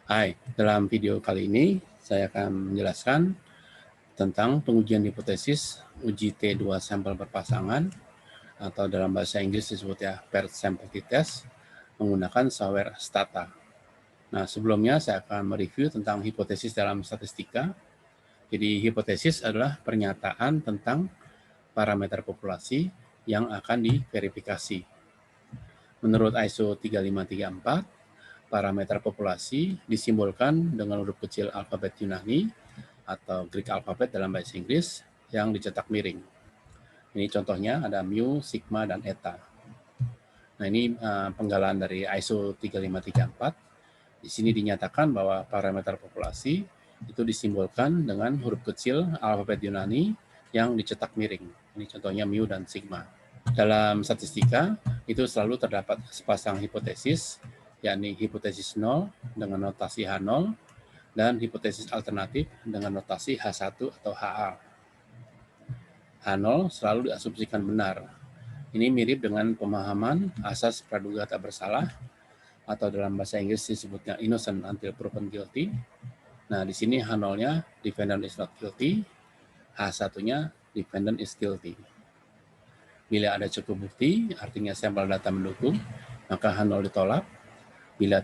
Hai, dalam video kali ini saya akan menjelaskan tentang pengujian hipotesis uji T2 sampel berpasangan atau dalam bahasa Inggris disebut ya paired sample t-test menggunakan software Stata. Nah, sebelumnya saya akan mereview tentang hipotesis dalam statistika. Jadi hipotesis adalah pernyataan tentang parameter populasi yang akan diverifikasi. Menurut ISO 3534, parameter populasi disimbolkan dengan huruf kecil alfabet Yunani atau Greek alfabet dalam bahasa Inggris yang dicetak miring. Ini contohnya ada mu, sigma, dan eta. Nah, ini penggalan dari ISO 3534. Di sini dinyatakan bahwa parameter populasi itu disimbolkan dengan huruf kecil alfabet Yunani yang dicetak miring. Ini contohnya mu dan sigma. Dalam statistika, itu selalu terdapat sepasang hipotesis, yakni hipotesis 0 dengan notasi H0 dan hipotesis alternatif dengan notasi H1 atau HA. H0 selalu diasumsikan benar. Ini mirip dengan pemahaman asas praduga tak bersalah atau dalam bahasa Inggris disebutnya innocent until proven guilty. Nah, di sini H0-nya defendant is not guilty, H1-nya defendant is guilty. Bila ada cukup bukti, artinya sampel data mendukung, maka H0 ditolak. Bila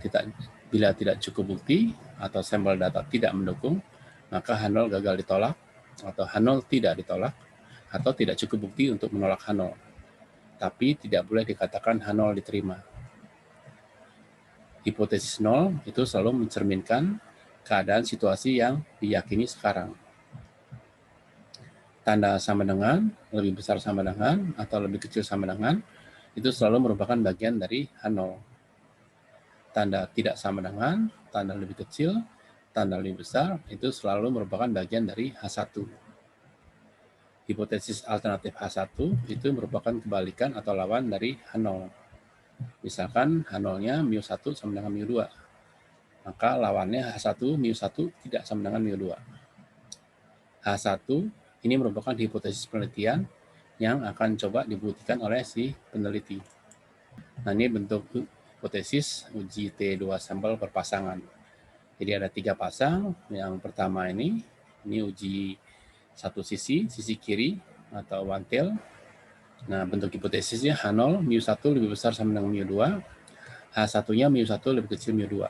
tidak cukup bukti atau sampel data tidak mendukung, maka H0 gagal ditolak atau H0 tidak ditolak atau tidak cukup bukti untuk menolak H0. Tapi tidak boleh dikatakan H0 diterima. Hipotesis 0 itu selalu mencerminkan keadaan situasi yang diyakini sekarang. Tanda sama dengan, lebih besar sama dengan, atau lebih kecil sama dengan, itu selalu merupakan bagian dari H0. Tanda tidak sama dengan, tanda lebih kecil, tanda lebih besar, itu selalu merupakan bagian dari H1. Hipotesis alternatif H1 itu merupakan kebalikan atau lawan dari H0. Misalkan H0-nya mu1 sama dengan mu2. Maka lawannya H1, mu1 tidak sama dengan mu2. H1 ini merupakan hipotesis penelitian yang akan coba dibuktikan oleh si peneliti. Nah, ini bentuk hipotesis uji T2 sampel berpasangan. Jadi ada 3 pasang. Yang pertama ini uji satu sisi kiri atau one tail. Nah, bentuk hipotesisnya H0 mu1 lebih besar sama dengan mu2, H1-nya mu1 lebih kecil mu2.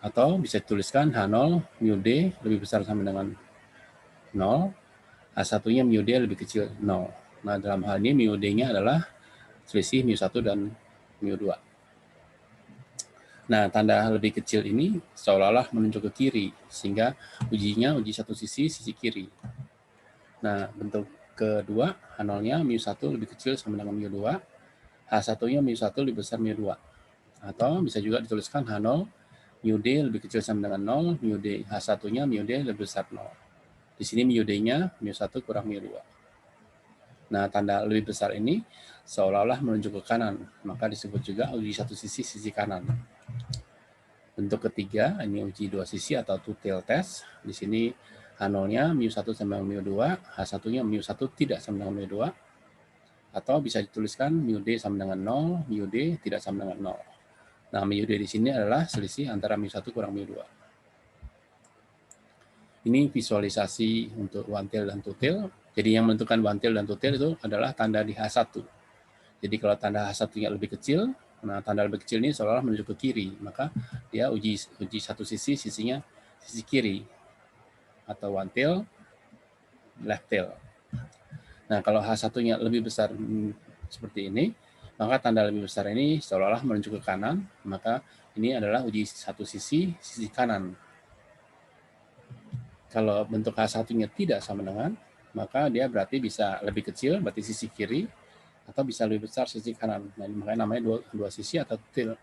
Atau bisa dituliskan H0 mu-D lebih besar sama dengan 0, H1-nya mu-D lebih kecil 0. Nah, dalam hal ini mu-D-nya adalah selisih mu1 dan mu2. Nah, tanda lebih kecil ini seolah-olah menunjuk ke kiri, sehingga ujinya uji satu sisi kiri. Nah, bentuk kedua, H0-nya mu1 lebih kecil sama dengan mu2, H1-nya mu1 lebih besar mu2. Atau bisa juga dituliskan H0 mu-D lebih kecil sama dengan 0, mu-D H1-nya mu-D lebih besar 0. Di sini mu-D-nya mu1 kurang mu2. Nah, tanda lebih besar ini seolah-olah menunjuk ke kanan, maka disebut juga uji satu sisi kanan. Bentuk ketiga, ini uji dua sisi atau two-tail test. Di sini H0-nya mu1 sama dengan mu2, H1-nya mu1 tidak sama dengan mu2, atau bisa dituliskan mu-D sama dengan 0, mu-D tidak sama dengan 0. Nah, mu-D di sini adalah selisih antara mu1 kurang mu2. Ini visualisasi untuk one tail dan two tail. Jadi yang menentukan one tail dan two tail itu adalah tanda di H1. Jadi kalau tanda H1-nya lebih kecil, nah tanda lebih kecil ini seolah-olah menuju ke kiri, maka dia uji satu sisinya sisi kiri atau one tail, left tail. Nah, kalau H1-nya lebih besar seperti ini, maka tanda lebih besar ini seolah-olah menunjuk ke kanan, maka ini adalah uji satu sisi kanan. Kalau bentuk H1-nya tidak sama dengan, maka dia berarti bisa lebih kecil, berarti sisi kiri, atau bisa lebih besar sisi kanan. Nah, makanya namanya dua sisi atau tail.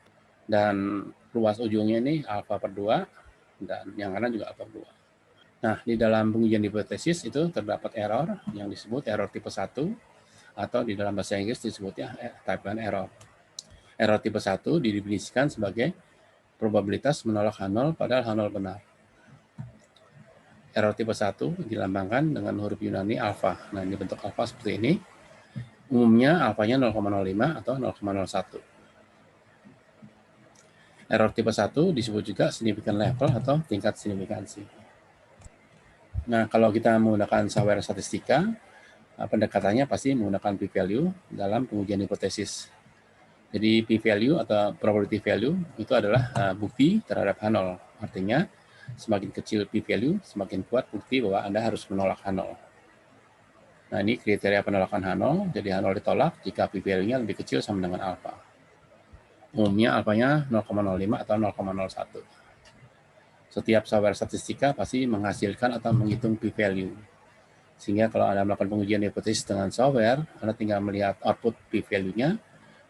Dan ruas ujungnya ini alfa per 2, dan yang kanan juga alfa per 2. Nah, di dalam pengujian hipotesis itu terdapat error yang disebut error tipe 1, atau di dalam bahasa Inggris disebutnya type 1 error. Error tipe 1 didefinisikan sebagai probabilitas menolak H0 padahal H0 benar. Error tipe 1 dilambangkan dengan huruf Yunani alfa. Nah, ini bentuk alfa seperti ini. Umumnya alfanya 0,05 atau 0,01. Error tipe 1 disebut juga significant level atau tingkat signifikansi. Nah, kalau kita menggunakan software statistika, pendekatannya pasti menggunakan p-value dalam pengujian hipotesis. Jadi p-value atau probability value itu adalah bukti terhadap H0. Artinya, semakin kecil p-value, semakin kuat bukti bahwa Anda harus menolak H0. Nah, ini kriteria penolakan H0. Jadi H0 ditolak jika p-value-nya lebih kecil sama dengan alpha. Umumnya alfanya 0,05 atau 0,01. Setiap software statistika pasti menghasilkan atau menghitung p-value. Sehingga kalau Anda melakukan pengujian hipotesis dengan software, Anda tinggal melihat output p-value-nya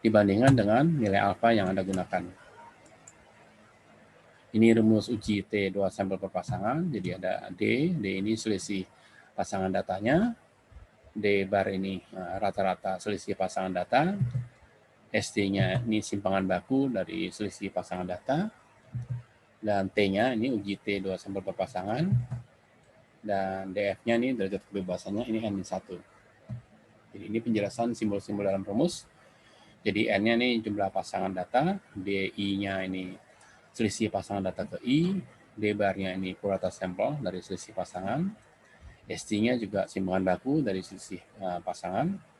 dibandingkan dengan nilai alfa yang Anda gunakan. Ini rumus uji T2 sampel perpasangan. Jadi ada D ini selisih pasangan datanya, D bar ini rata-rata selisih pasangan data, SD-nya ini simpangan baku dari selisih pasangan data, dan T-nya ini uji T2 sampel perpasangan, dan DF-nya ini derajat kebebasannya ini N-1. Jadi ini penjelasan simbol-simbol dalam rumus. Jadi N-nya ini jumlah pasangan data, DI-nya ini selisih pasangan data ke I, D bar-nya ini purata sampel dari selisih pasangan, SD-nya juga simpangan baku dari selisih pasangan,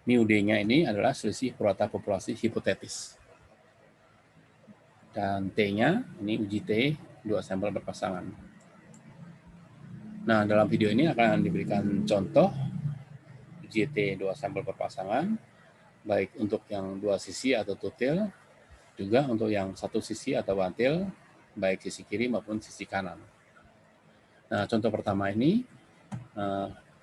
mu D-nya ini adalah selisih purata populasi hipotetis. Dan T-nya ini uji T 2 sampel berpasangan. Nah, dalam video ini akan diberikan contoh uji T 2 sampel berpasangan, baik untuk yang dua sisi atau two-tail, juga untuk yang satu sisi atau one-tail, baik sisi kiri maupun sisi kanan. Nah, contoh pertama ini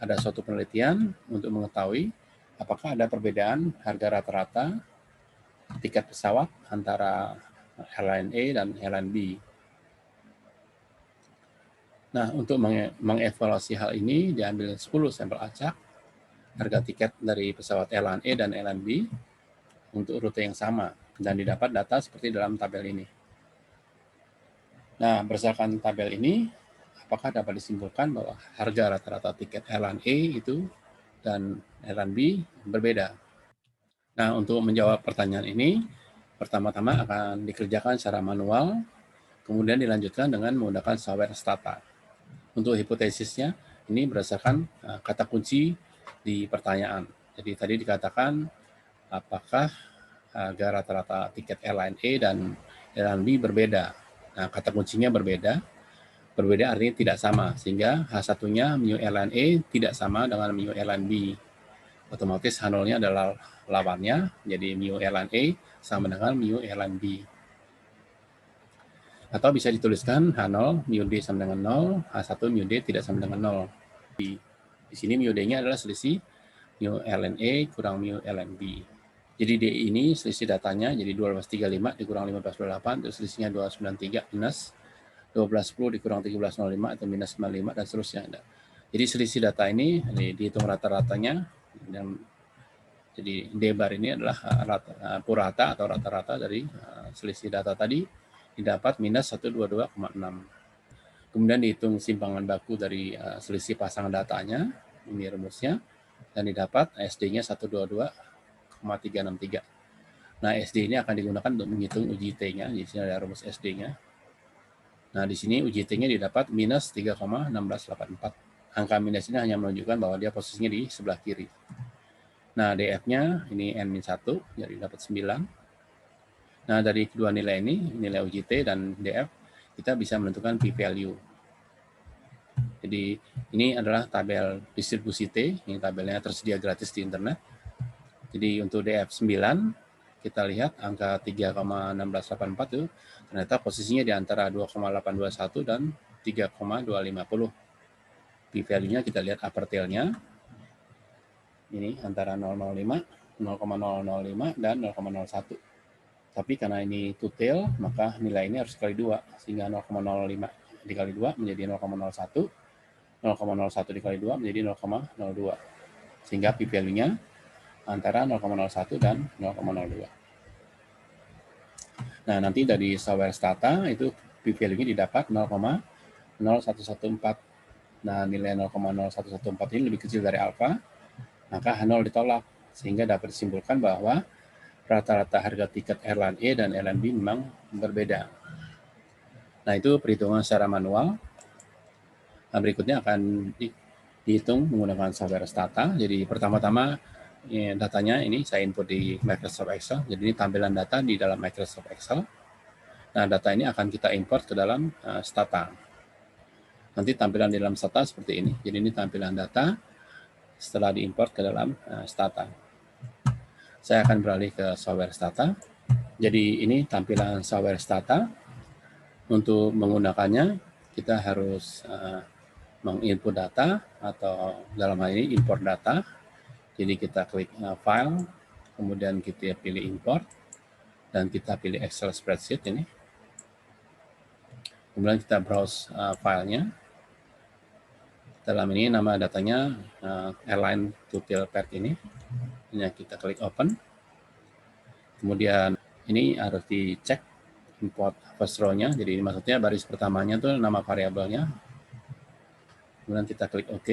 ada suatu penelitian untuk mengetahui apakah ada perbedaan harga rata-rata tiket pesawat antara airline A dan airline B. Nah, untuk mengevaluasi hal ini, diambil 10 sampel acak harga tiket dari pesawat airline A dan airline B untuk rute yang sama, dan didapat data seperti dalam tabel ini. Nah, berdasarkan tabel ini, apakah dapat disimpulkan bahwa harga rata-rata tiket airline A itu dan airline B berbeda? Nah, untuk menjawab pertanyaan ini, pertama-tama akan dikerjakan secara manual, kemudian dilanjutkan dengan menggunakan software Stata. Untuk hipotesisnya, ini berdasarkan kata kunci di pertanyaan. Jadi tadi dikatakan apakah harga rata-rata tiket airline A dan airline B berbeda. Nah, kata kuncinya berbeda. Berbeda artinya tidak sama, sehingga H1-nya mu airline A tidak sama dengan mu airline B. Otomatis H0-nya adalah lawannya, jadi mu airline A sama dengan mu airline B. Atau bisa dituliskan H0 mu D sama dengan 0, H1 mu D tidak sama dengan 0. Di sini mu D-nya adalah selisih mu ln A kurang mu ln B. Jadi D ini selisih datanya jadi 1235 dikurang 1528, terus selisihnya 293 minus 1210 dikurang 1305 atau minus 95 dan seterusnya. Jadi selisih data ini dihitung rata-ratanya, dan jadi D bar ini adalah purata atau rata-rata dari selisih data tadi, didapat minus 122,6. Kemudian dihitung simpangan baku dari selisih pasangan datanya, ini rumusnya, dan didapat SD-nya 122,363. Nah, SD ini akan digunakan untuk menghitung uji T-nya, di sini ada rumus SD-nya. Nah, di sini uji T-nya didapat minus 3,1684. Angka minus ini hanya menunjukkan bahwa dia posisinya di sebelah kiri. Nah, DF-nya ini N-1, jadi dapat 9. Nah, dari kedua nilai ini, nilai uji T dan DF, kita bisa menentukan p-value. Jadi, ini adalah tabel distribusi T, ini tabelnya tersedia gratis di internet. Jadi, untuk DF 9, kita lihat angka 3,1684 itu ternyata posisinya di antara 2,821 dan 3,250. P-value-nya kita lihat upper tail-nya. Ini antara 005, 0,005 dan 0,01. Tapi karena ini two tail, maka nilai ini harus dikali 2, sehingga 0,05 dikali 2 menjadi 0,01, 0,01 dikali 2 menjadi 0,02. Sehingga p-value-nya antara 0,01 dan 0,02. Nah, nanti dari software Stata itu p-value-nya didapat 0,0114. Nah, nilai 0,0114 ini lebih kecil dari alfa, maka H0 ditolak, sehingga dapat disimpulkan bahwa rata-rata harga tiket airline A dan airline B memang berbeda. Nah, itu perhitungan secara manual. Nah, berikutnya akan dihitung menggunakan software Stata. Jadi pertama-tama datanya ini saya input di Microsoft Excel. Jadi ini tampilan data di dalam Microsoft Excel. Nah, data ini akan kita import ke dalam Stata. Nanti tampilan di dalam Stata seperti ini. Jadi ini tampilan data setelah diimport ke dalam Stata. Saya akan beralih ke software Stata. Jadi ini tampilan software Stata. Untuk menggunakannya, kita harus menginput data atau dalam hal ini import data. Jadi kita klik file, kemudian kita pilih import, dan kita pilih Excel spreadsheet ini. Kemudian kita browse filenya. Dalam ini nama datanya airline tutil pert ini. Ini kita klik open. Kemudian ini harus dicek import first row-nya. Jadi ini maksudnya baris pertamanya itu nama variabelnya. Kemudian kita klik OK.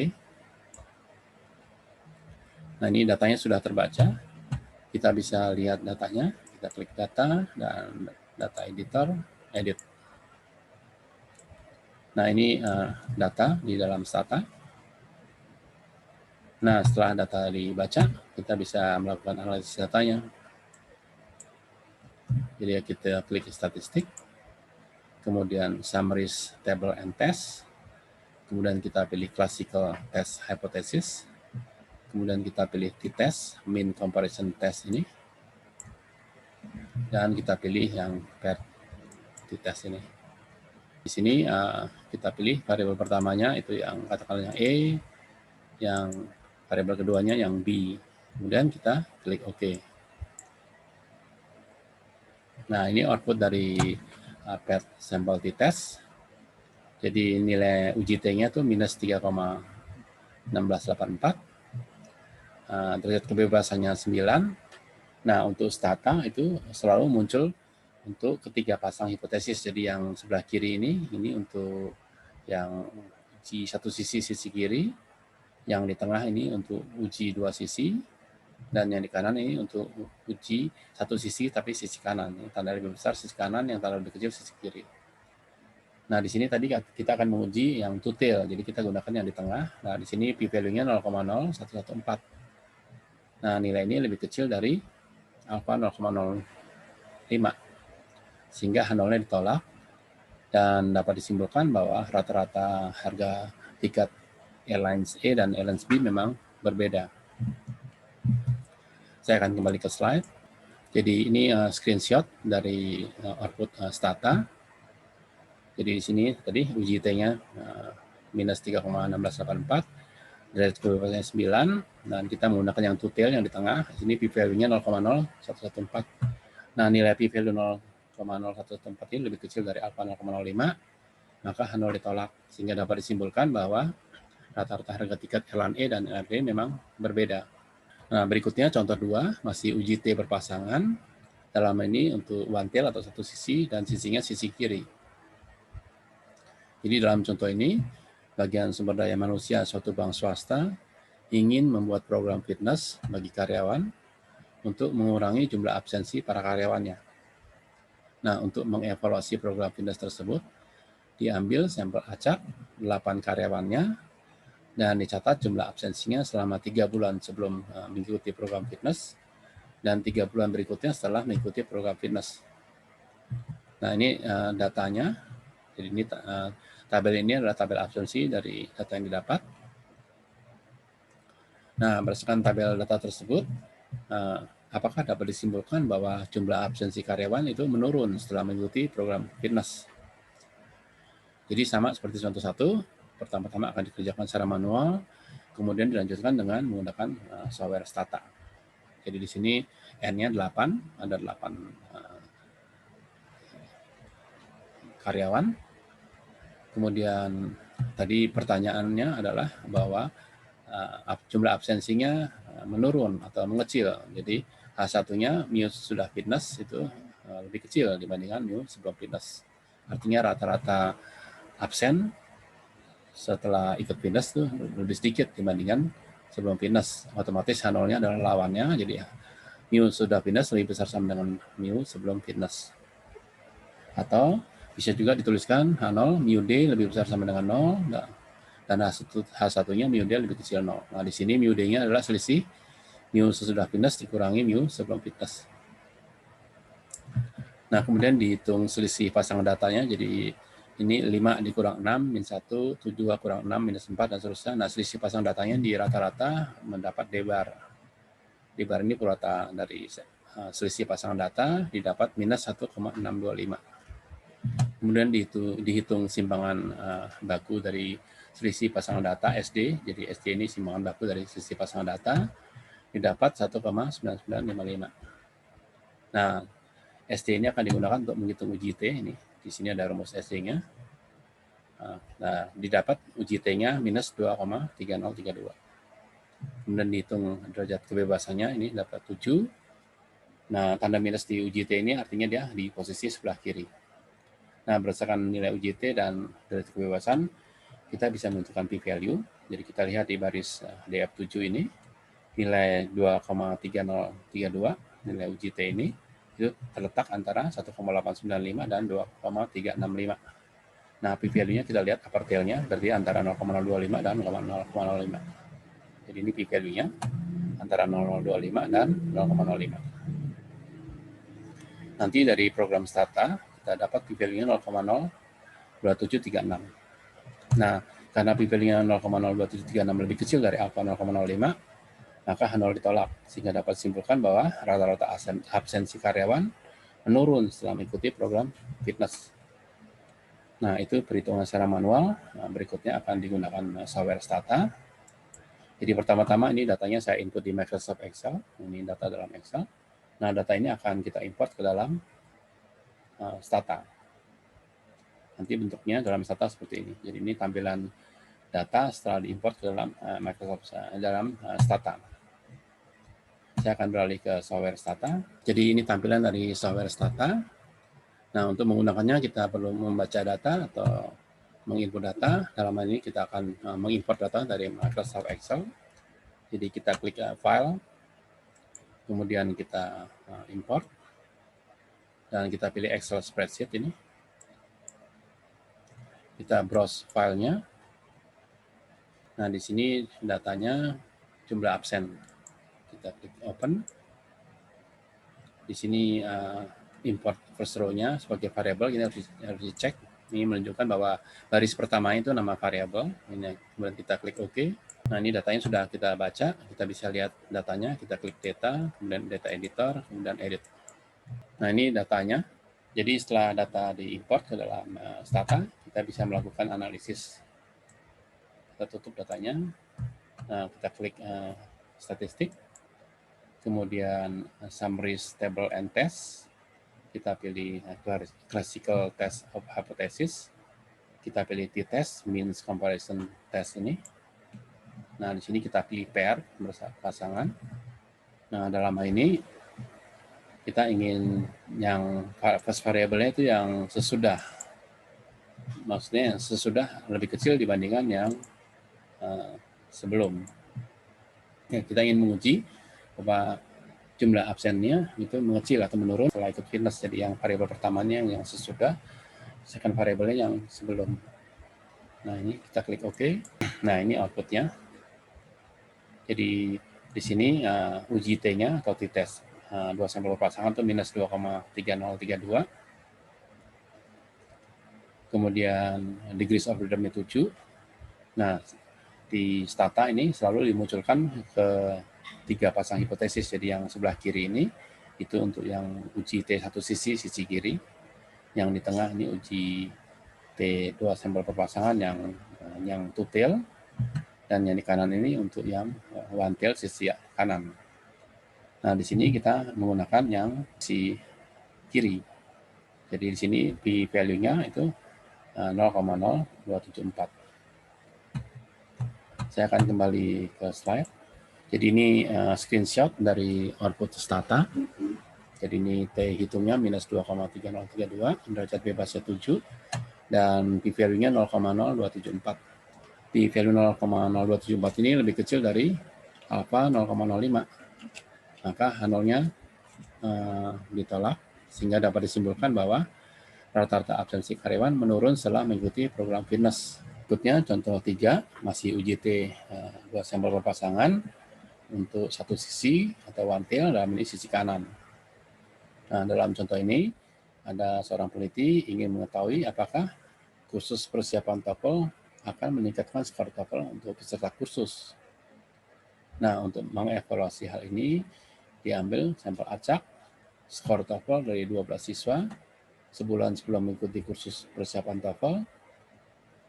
Nah, ini datanya sudah terbaca. Kita bisa lihat datanya. Kita klik data dan data editor, edit. Nah, ini data di dalam Stata. Nah, setelah data dibaca, kita bisa melakukan analisis datanya. Jadi kita klik statistik, kemudian summaries, table, and test. Kemudian kita pilih classical test hypothesis. Kemudian kita pilih t-test, mean comparison test ini. Dan kita pilih yang per t-test ini. Di sini kita pilih variabel pertamanya itu yang katakanlah yang E, yang variabel keduanya yang B. Kemudian kita klik OK. Nah, ini output dari PET sampel t-test. Jadi nilai UJT-nya itu minus 3,1684. Derajat kebebasannya 9. Nah, untuk Stata itu selalu muncul untuk ketiga pasang hipotesis. Jadi yang sebelah kiri ini untuk yang uji satu sisi kiri, yang di tengah ini untuk uji dua sisi, dan yang di kanan ini untuk uji satu sisi tapi sisi kanan. Yang tanda lebih besar sisi kanan, yang tanda lebih kecil sisi kiri. Nah, di sini tadi kita akan menguji yang two-tail, jadi kita gunakan yang di tengah. Nah, di sini p-value-nya 0,0114. Nah, nilai ini lebih kecil dari alpha 0,05, sehingga H0-nya ditolak, dan dapat disimpulkan bahwa rata-rata harga tiket Airlines A dan Airlines B memang berbeda. Saya akan kembali ke slide. Jadi ini screenshot dari output Stata. Jadi di sini tadi UJT-nya minus 3,1684, derajat kebebasannya 9, dan kita menggunakan yang two-tail yang di tengah. Di sini p-value-nya 0,0114. Nah, nilai p-value 0,0114 ini lebih kecil dari alpha 0,05, maka H0 ditolak, sehingga dapat disimpulkan bahwa rata-rata harga tiket airline A dan airline B memang berbeda. Nah, berikutnya contoh 2, masih UJT berpasangan. Dalam ini untuk one tail atau satu sisi, dan sisinya sisi kiri. Jadi dalam contoh ini, bagian sumber daya manusia suatu bank swasta ingin membuat program fitness bagi karyawan untuk mengurangi jumlah absensi para karyawannya. Nah, untuk mengevaluasi program fitness tersebut, diambil sampel acak 8 karyawannya, dan dicatat jumlah absensinya selama 3 bulan sebelum mengikuti program fitness, dan 3 bulan berikutnya setelah mengikuti program fitness. Nah, ini datanya. Jadi ini tabel ini adalah tabel absensi dari data yang didapat. Nah, berdasarkan tabel data tersebut, apakah dapat disimpulkan bahwa jumlah absensi karyawan itu menurun setelah mengikuti program fitness? Jadi sama seperti contoh 1, pertama-tama akan dikerjakan secara manual, kemudian dilanjutkan dengan menggunakan software Stata. Jadi di sini N-nya 8, ada 8 karyawan. Kemudian tadi pertanyaannya adalah bahwa jumlah absensinya menurun atau mengecil. Jadi H1-nya mu sudah fitness itu lebih kecil dibandingkan mu sebelum fitness. Artinya rata-rata absen setelah ikut fitness itu lebih sedikit dibandingkan sebelum fitness. Otomatis H0-nya adalah lawannya, jadi mu sudah fitness lebih besar sama dengan mu sebelum fitness. Atau bisa juga dituliskan H0 mu D lebih besar sama dengan 0 dan H1-nya mu D lebih kecil 0. Nah, di sini mu D-nya adalah selisih mu sesudah fitness dikurangi mu sebelum fitness. Nah, kemudian dihitung selisih pasangan datanya, jadi ini 5 dikurang 6, min 1, 2 kurang 6, minus 4, dan seterusnya. Nah, selisih pasang datanya di rata-rata mendapat D bar. D bar ini purwata dari selisih pasangan data didapat minus 1,625. Kemudian dihitung simpangan baku dari selisih pasangan data SD, jadi SD ini simpangan baku dari selisih pasangan data, didapat 1,9955. Nah, SD ini akan digunakan untuk menghitung uji T ini. Di sini ada rumus SD-nya. Nah, didapat uji T-nya minus 2,3032. Kemudian dihitung derajat kebebasannya, ini dapat 7. Nah, tanda minus di uji T ini artinya dia di posisi sebelah kiri. Nah, berdasarkan nilai uji T dan derajat kebebasan, kita bisa menentukan p-value. Jadi kita lihat di baris DF7 ini, nilai 2,3032, nilai uji T ini, itu terletak antara 1,895 dan 2,365. Nah, p-value-nya kita lihat upper tail-nya berarti antara 0,025 dan 0,005. Jadi ini p-value-nya antara 0,025 dan 0,05. Nanti dari program Stata kita dapat p-value-nya 0,02736. Nah, karena p-value-nya 0,02736 lebih kecil dari alfa 0,05, maka H0 ditolak, sehingga dapat disimpulkan bahwa rata-rata absensi karyawan menurun setelah mengikuti program fitness. Nah, itu perhitungan secara manual. Nah, berikutnya akan digunakan software Stata. Jadi pertama-tama ini datanya saya input di Microsoft Excel. Ini data dalam Excel. Nah, data ini akan kita import ke dalam Stata. Nanti bentuknya dalam Stata seperti ini. Jadi ini tampilan data setelah diimport ke dalam Microsoft dalam Stata. Saya akan beralih ke software Stata. Jadi ini tampilan dari software Stata. Nah, untuk menggunakannya kita perlu membaca data atau menginput data. Dalam hal ini kita akan mengimport data dari Microsoft Excel. Jadi kita klik File, kemudian kita import, dan kita pilih Excel Spreadsheet ini. Kita browse filenya. Nah, di sini datanya jumlah absen. Kita klik Open. Di sini import first row-nya sebagai variabel, ini harus dicek. Ini menunjukkan bahwa baris pertama itu nama variabel. Ini kemudian kita klik OK. Nah, ini datanya sudah kita baca. Kita bisa lihat datanya. Kita klik data, kemudian data editor, kemudian edit. Nah, ini datanya. Jadi setelah data diimport ke dalam Stata, kita bisa melakukan analisis. Kita tutup datanya. Nah, kita klik statistik. Kemudian summaries, table, and test. Kita pilih classical test of hypothesis. Kita pilih t-test, means comparison test ini. Nah, di sini kita pilih pair, pasangan. Nah, dalam hal ini kita ingin yang first variable-nya itu yang sesudah. Maksudnya yang sesudah lebih kecil dibandingkan yang sebelum. Ya, kita ingin menguji bahwa jumlah absennya itu mengecil atau menurun setelah ikut fitness. Jadi yang variabel pertamanya yang sesudah, second variabelnya yang sebelum. Nah, ini kita klik OK. Nah, ini outputnya. Jadi di sini uji T-nya atau t-test 2 sampel berpasangan itu minus 2,3032. Kemudian degrees of freedom-nya 7. Nah, di Stata ini selalu dimunculkan ke 3 pasang hipotesis. Jadi yang sebelah kiri ini itu untuk yang uji T satu sisi kiri. Yang di tengah ini uji T2 sampel per pasangan yang two tail. Dan yang di kanan ini untuk yang one tail sisi kanan. Nah, di sini kita menggunakan yang sisi kiri. Jadi di sini p-value-nya itu 0,0274. Saya akan kembali ke slide. Jadi ini screenshot dari output Stata. Jadi ini T hitungnya minus 2,3032, derajat bebasnya 7, dan p-value-nya 0,0274. P-value 0,0274 ini lebih kecil dari alpha 0,05. Maka H0-nya ditolak, sehingga dapat disimpulkan bahwa rata-rata absensi karyawan menurun setelah mengikuti program fitness. Berikutnya contoh 3, masih UJT 2 sampel berpasangan untuk satu sisi atau one tail, dalam ini sisi kanan. Nah, dalam contoh ini ada seorang peneliti ingin mengetahui apakah kursus persiapan TOEFL akan meningkatkan skor TOEFL untuk peserta kursus. Nah, untuk mengevaluasi hal ini diambil sampel acak skor TOEFL dari 12 siswa sebulan sebelum mengikuti kursus persiapan TOEFL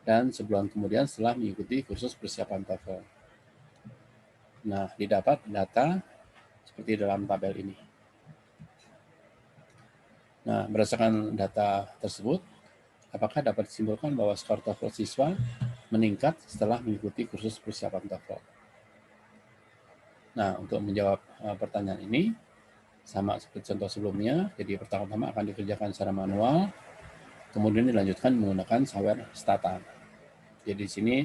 dan sebulan kemudian setelah mengikuti kursus persiapan TOEFL. Nah, didapat data seperti dalam tabel ini. Nah, berdasarkan data tersebut, apakah dapat disimpulkan bahwa skor TOEFL siswa meningkat setelah mengikuti kursus persiapan TOEFL? Nah, untuk menjawab pertanyaan ini, sama seperti contoh sebelumnya, jadi pertama-tama akan dikerjakan secara manual, kemudian dilanjutkan menggunakan software Stata. Jadi di sini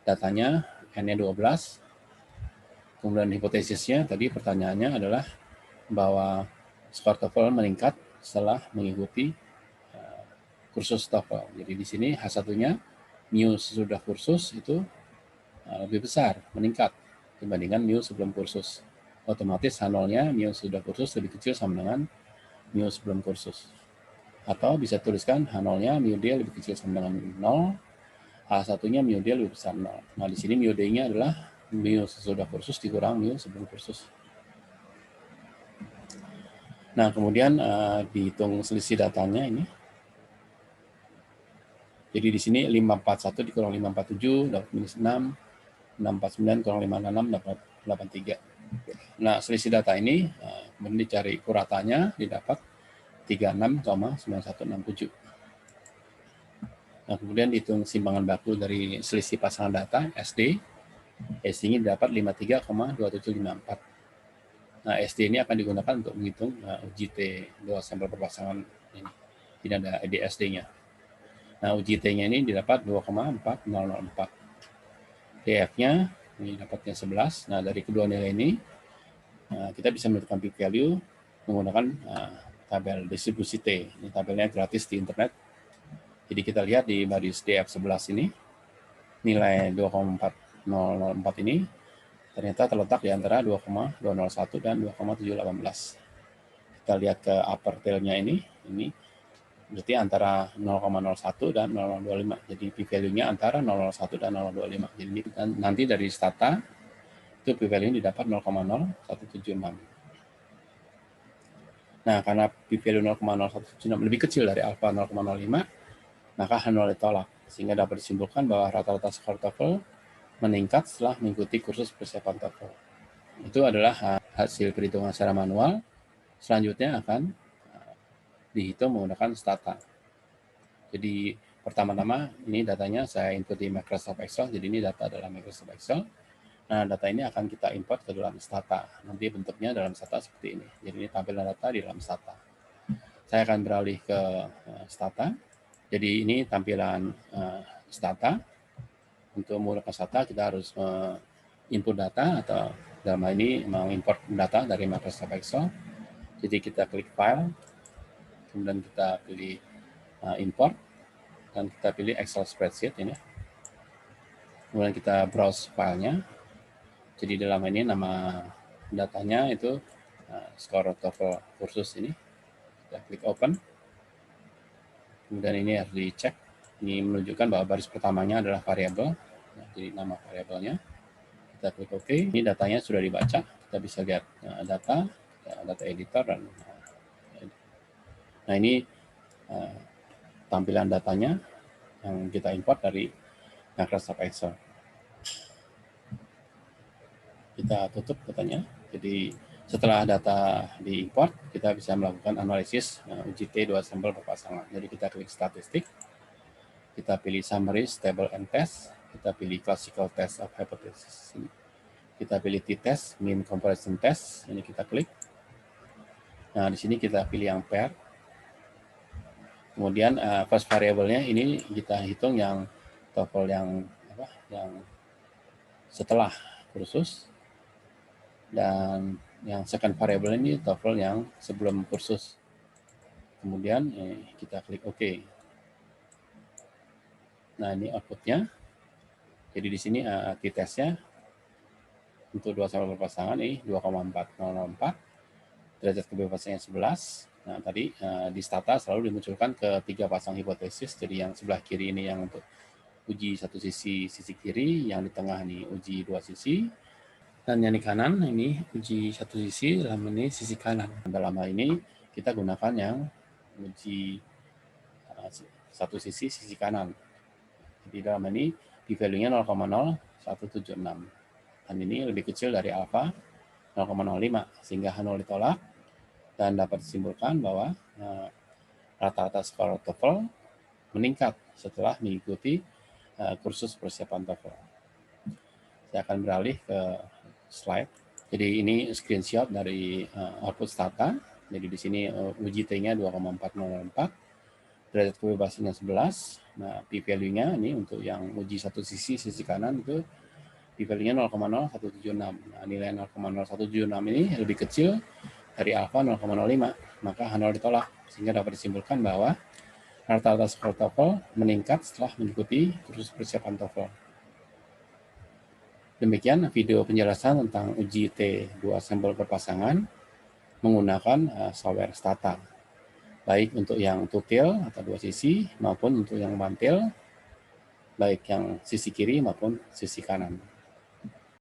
datanya N-nya 12, kemudian hipotesisnya tadi pertanyaannya adalah bahwa skor TOEFL meningkat setelah mengikuti kursus TOEFL. Jadi di sini H1-nya mu sesudah kursus itu lebih besar, meningkat dibandingkan mu sebelum kursus. Otomatis H0-nya mu sesudah kursus lebih kecil sama dengan mu sebelum kursus. Atau bisa tuliskan H0-nya mu D lebih kecil sama dengan 0, H1-nya mu D lebih besar 0. Nah, di sini mu D-nya adalah mu sesudah kursus dikurang mu sebelum kursus. Nah, kemudian dihitung selisih datanya ini. Jadi di sini 541 dikurang 547 dapat minus 6, 649 kurang 566 dapat 83. Nah, selisih data ini kemudian dicari kuratanya didapat 36,9167. Nah, kemudian dihitung simpangan baku dari selisih pasangan data, SD. SD-nya didapat 53,2754. Nah, SD ini akan digunakan untuk menghitung UJT 2 sampel perpasangan ini. Ini ada SD-nya. Nah, UJT-nya ini didapat 2,4004. DF-nya ini dapatnya 11. Nah, dari kedua nilai ini, kita bisa menentukan peak value menggunakan tabel distribusi T. Ini tabelnya gratis di internet. Jadi kita lihat di baris DF11 ini, nilai 2,4004 ini ternyata terletak di antara 2,201 dan 2,718. Kita lihat ke upper tail-nya ini berarti antara 0,01 dan 0,25. Jadi P value-nya antara 0,01 dan 0,25. Jadi nanti dari Stata itu P value-nya didapat 0,0176. Nah, karena P value 0,0176 lebih kecil dari alpha 0,05, maka H0 ditolak, sehingga dapat disimpulkan bahwa rata-rata skor TOEFL meningkat setelah mengikuti kursus persiapan TOEFL. Itu adalah hasil perhitungan secara manual. Selanjutnya akan dihitung menggunakan Stata. Jadi pertama-tama ini datanya saya input di Microsoft Excel, jadi ini data dalam Microsoft Excel. Nah, data ini akan kita import ke dalam Stata. Nanti bentuknya dalam Stata seperti ini. Jadi ini tampilan data di dalam Stata. Saya akan beralih ke Stata. Jadi ini tampilan Stata. Untuk menggunakan Stata kita harus input data atau dalam hal ini mengimport data dari Microsoft Excel. Jadi kita klik File, kemudian kita pilih Import, dan kita pilih Excel Spreadsheet ini. Kemudian kita browse filenya. Jadi dalam ini nama datanya itu skor TOEFL kursus ini. Kita klik Open. Kemudian ini harus dicek. Ini menunjukkan bahwa baris pertamanya adalah variabel. Nah, jadi nama variabelnya. Kita klik OK. Ini datanya sudah dibaca. Kita bisa lihat data editor, dan nah ini tampilan datanya yang kita import dari Microsoft Excel. Kita tutup datanya. Jadi setelah data diimport, kita bisa melakukan analisis UJT 2 sampel berpasangan. Jadi kita klik statistik, kita pilih summary, stable, and test, kita pilih classical test of hypothesis. Kita pilih t-test, mean comparison test, ini kita klik. Nah, di sini kita pilih yang pair. Kemudian first variable-nya ini kita hitung yang TOEFL yang setelah kursus, dan yang second variable ini TOEFL yang sebelum kursus. Kemudian kita klik OK. Nah, ini outputnya. Jadi di sini t-testnya untuk 2 sampel berpasangan ini 2,4004, derajat kebebasannya 11. Nah, tadi di stata selalu dimunculkan ketiga pasang hipotesis. Jadi yang sebelah kiri ini yang untuk uji satu sisi kiri, yang di tengah nih uji dua sisi, dan yang di kanan ini uji satu sisi, dalam ini sisi kanan. Dalam hal ini kita gunakan yang uji satu sisi kanan. Jadi dalam ini p-value-nya 0,0176. Dan ini lebih kecil dari alfa 0,05, sehingga H0 ditolak, dan dapat disimpulkan bahwa rata-rata skor TOEFL meningkat setelah mengikuti kursus persiapan TOEFL. Saya akan beralih ke slide. Jadi ini screenshot dari output stata. Jadi di sini uji T-nya 2,4004, derajat kebebasannya 11. Nah, p-value-nya ini untuk yang uji satu sisi kanan itu p-value-nya 0,0176. Nah, nilai 0,0176 ini lebih kecil dari alfa 0,05, maka H0 ditolak, sehingga dapat disimpulkan bahwa rata-rata skor TOEFL meningkat setelah mengikuti kursus persiapan TOEFL. Demikian video penjelasan tentang uji T2 sampel berpasangan menggunakan software Stata, baik untuk yang two-tail atau dua sisi maupun untuk yang one-tail, baik yang sisi kiri maupun sisi kanan.